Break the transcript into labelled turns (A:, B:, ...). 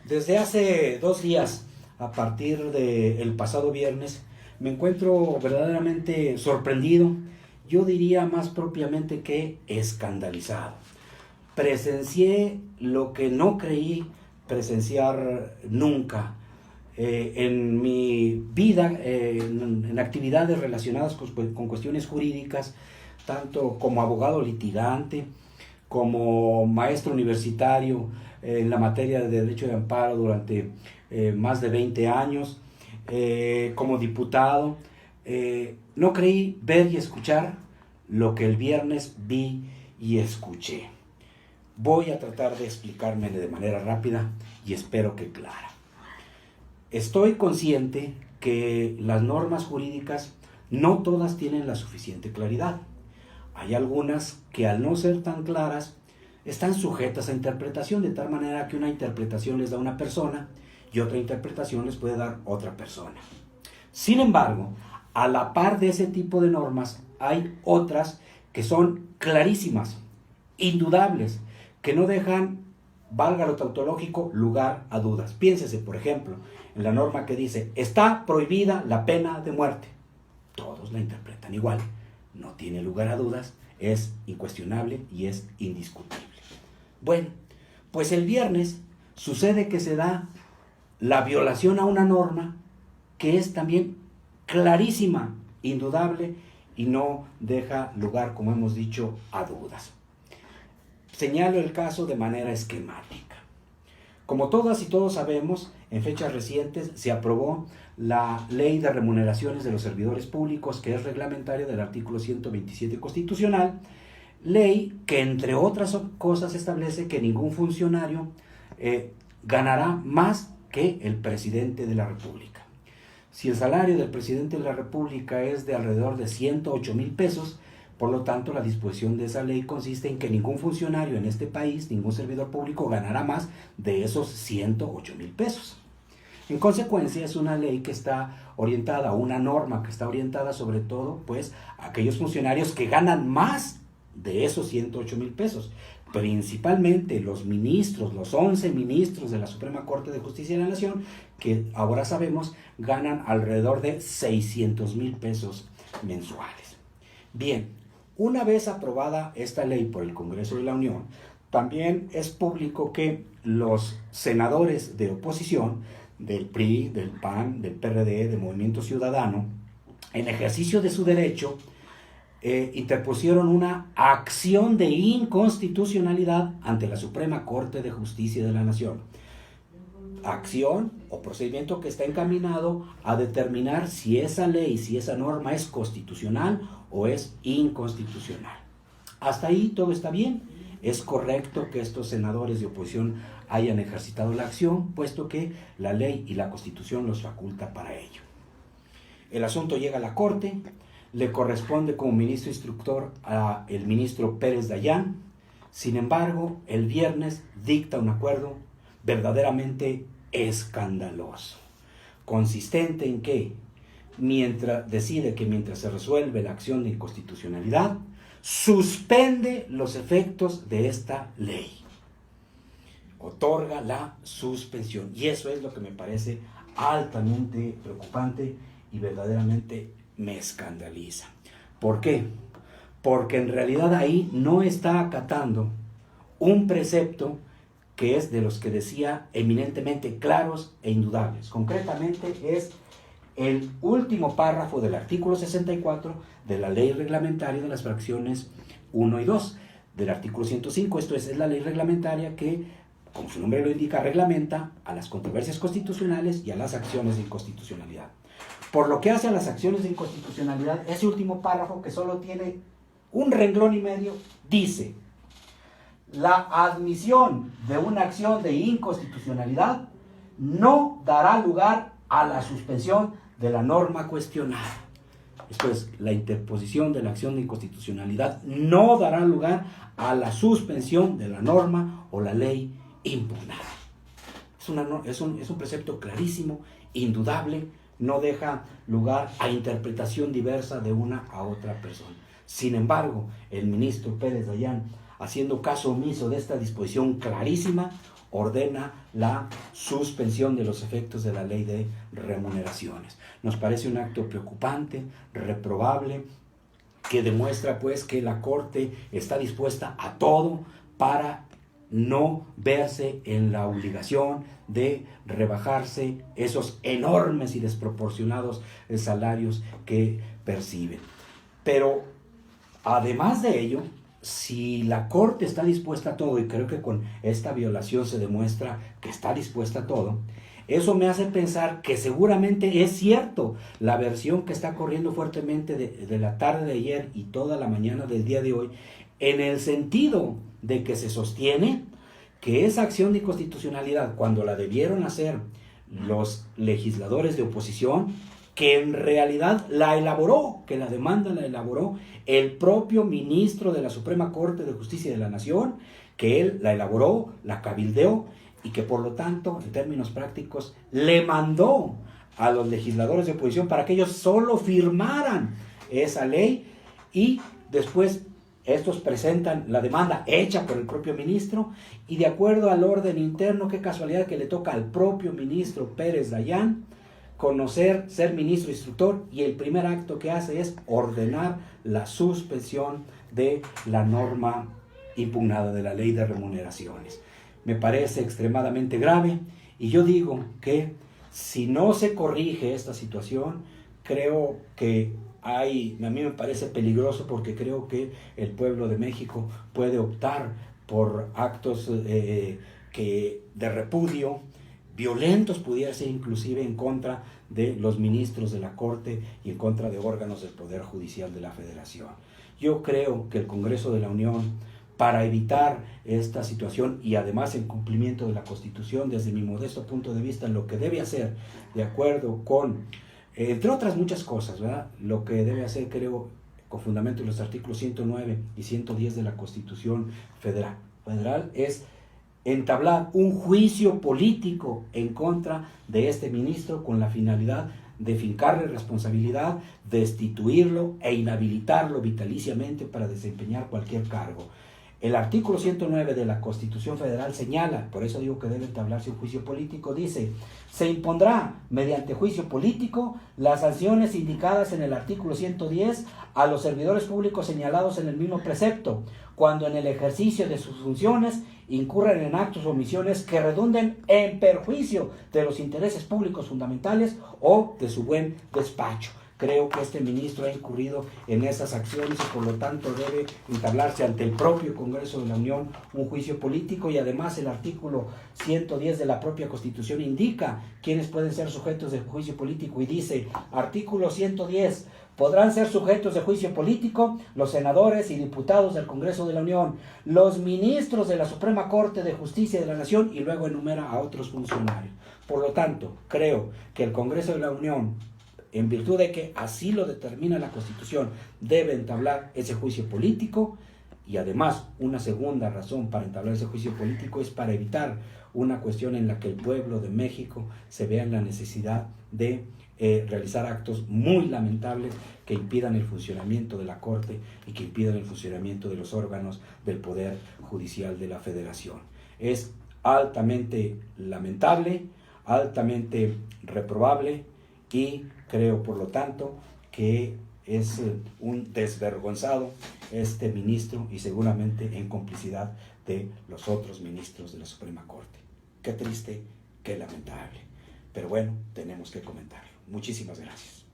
A: Desde hace 2 días, a partir del pasado viernes, me encuentro verdaderamente sorprendido, yo diría más propiamente que escandalizado. Presencié lo que no creí presenciar nunca en mi vida, en actividades relacionadas con cuestiones jurídicas, tanto como abogado litigante, como maestro universitario en la materia de derecho de amparo durante más de 20 años, como diputado. No creí ver y escuchar lo que el viernes vi y escuché. Voy a tratar de explicarme de manera rápida y espero que clara. Estoy consciente que las normas jurídicas no todas tienen la suficiente claridad. Hay algunas que, al no ser tan claras, están sujetas a interpretación, de tal manera que una interpretación les da una persona y otra interpretación les puede dar otra persona. Sin embargo, a la par de ese tipo de normas, hay otras que son clarísimas, indudables, que no dejan, valga lo tautológico, lugar a dudas. Piénsese, por ejemplo, en la norma que dice: está prohibida la pena de muerte. Todos la interpretan igual. No tiene lugar a dudas, es incuestionable y es indiscutible. Bueno, pues el viernes sucede que se da la violación a una norma que es también clarísima, indudable y no deja lugar, como hemos dicho, a dudas. Señalo el caso de manera esquemática. Como todas y todos sabemos, en fechas recientes se aprobó la Ley de Remuneraciones de los Servidores Públicos, que es reglamentaria del artículo 127 constitucional, ley que, entre otras cosas, establece que ningún funcionario ganará más que el presidente de la República. Si el salario del presidente de la República es de alrededor de 108,000 pesos, por lo tanto, la disposición de esa ley consiste en que ningún funcionario en este país, ningún servidor público, ganará más de esos 108,000 pesos. En consecuencia, es una ley que está orientada, una norma que está orientada sobre todo, pues, a aquellos funcionarios que ganan más de esos 108,000 pesos. Principalmente los ministros, los 11 ministros de la Suprema Corte de Justicia de la Nación, que ahora sabemos ganan alrededor de 600,000 pesos mensuales. Bien, una vez aprobada esta ley por el Congreso de la Unión, también es público que los senadores de oposición, del PRI, del PAN, del PRD, del Movimiento Ciudadano, en ejercicio de su derecho, interpusieron una acción de inconstitucionalidad ante la Suprema Corte de Justicia de la Nación. Acción o procedimiento que está encaminado a determinar si esa ley, si esa norma es constitucional o es inconstitucional. Hasta ahí todo está bien. Es correcto que estos senadores de oposición hayan ejercitado la acción, puesto que la ley y la Constitución los faculta para ello. El asunto llega a la Corte, le corresponde como ministro instructor al ministro Pérez Dayán. Sin embargo, el viernes dicta un acuerdo verdaderamente escandaloso, consistente en que decide que mientras se resuelve la acción de inconstitucionalidad, suspende los efectos de esta ley, otorga la suspensión, y eso es lo que me parece altamente preocupante y verdaderamente me escandaliza. ¿Por qué? Porque en realidad ahí no está acatando un precepto que es de los que decía eminentemente claros e indudables. Concretamente es el último párrafo del artículo 64 de la ley reglamentaria de las fracciones 1 y 2 del artículo 105. Esto es la ley reglamentaria que, como su nombre lo indica, reglamenta a las controversias constitucionales y a las acciones de inconstitucionalidad. Por lo que hace a las acciones de inconstitucionalidad, ese último párrafo, que solo tiene un renglón y medio, dice: la admisión de una acción de inconstitucionalidad no dará lugar a la suspensión de la norma cuestionada. Esto es, la interposición de la acción de inconstitucionalidad no dará lugar a la suspensión de la norma o la ley impugnada. Es un precepto clarísimo, indudable, no deja lugar a interpretación diversa de una a otra persona. Sin embargo, el ministro Pérez Dayán, haciendo caso omiso de esta disposición clarísima, ordena la suspensión de los efectos de la ley de remuneraciones. Nos parece un acto preocupante, reprobable, que demuestra pues que la Corte está dispuesta a todo para no verse en la obligación de rebajarse esos enormes y desproporcionados salarios que perciben. Pero además de ello, si la Corte está dispuesta a todo, y creo que con esta violación se demuestra que está dispuesta a todo, eso me hace pensar que seguramente es cierto la versión que está corriendo fuertemente de la tarde de ayer y toda la mañana del día de hoy, en el sentido de que se sostiene que esa acción de inconstitucionalidad, cuando la debieron hacer los legisladores de oposición, que en realidad la elaboró, que la demanda la elaboró el propio ministro de la Suprema Corte de Justicia de la Nación, que él la elaboró, la cabildeó, y que por lo tanto, en términos prácticos, le mandó a los legisladores de oposición para que ellos solo firmaran esa ley, y después estos presentan la demanda hecha por el propio ministro, y de acuerdo al orden interno, qué casualidad que le toca al propio ministro Pérez Dayán conocer, ser ministro instructor, y el primer acto que hace es ordenar la suspensión de la norma impugnada de la ley de remuneraciones. Me parece extremadamente grave, y yo digo que si no se corrige esta situación, creo que a mí me parece peligroso, porque creo que el pueblo de México puede optar por actos de repudio, violentos, pudiera ser inclusive en contra de los ministros de la Corte y en contra de órganos del Poder Judicial de la Federación. Yo creo que el Congreso de la Unión, para evitar esta situación y además en cumplimiento de la Constitución, desde mi modesto punto de vista, lo que debe hacer, de acuerdo con, entre otras muchas cosas, ¿verdad?, lo que debe hacer, creo, con fundamento en los artículos 109 y 110 de la Constitución Federal, es entablar un juicio político en contra de este ministro con la finalidad de fincarle responsabilidad, destituirlo e inhabilitarlo vitaliciamente para desempeñar cualquier cargo. El artículo 109 de la Constitución Federal señala, por eso digo que debe entablarse un juicio político, dice: se impondrá mediante juicio político las sanciones indicadas en el artículo 110 a los servidores públicos señalados en el mismo precepto, cuando en el ejercicio de sus funciones incurren en actos o omisiones que redunden en perjuicio de los intereses públicos fundamentales o de su buen despacho. Creo que este ministro ha incurrido en esas acciones y por lo tanto debe entablarse ante el propio Congreso de la Unión un juicio político, y además el artículo 110 de la propia Constitución indica quiénes pueden ser sujetos de juicio político, y dice, artículo 110, podrán ser sujetos de juicio político los senadores y diputados del Congreso de la Unión, los ministros de la Suprema Corte de Justicia de la Nación, y luego enumera a otros funcionarios. Por lo tanto, creo que el Congreso de la Unión, en virtud de que así lo determina la Constitución, debe entablar ese juicio político, y además una segunda razón para entablar ese juicio político es para evitar una cuestión en la que el pueblo de México se vea en la necesidad de realizar actos muy lamentables que impidan el funcionamiento de la Corte y que impidan el funcionamiento de los órganos del Poder Judicial de la Federación. Es altamente lamentable, altamente reprobable, y creo, por lo tanto, que es un desvergonzado este ministro, y seguramente en complicidad de los otros ministros de la Suprema Corte. Qué triste, qué lamentable. Pero bueno, tenemos que comentarlo. Muchísimas gracias.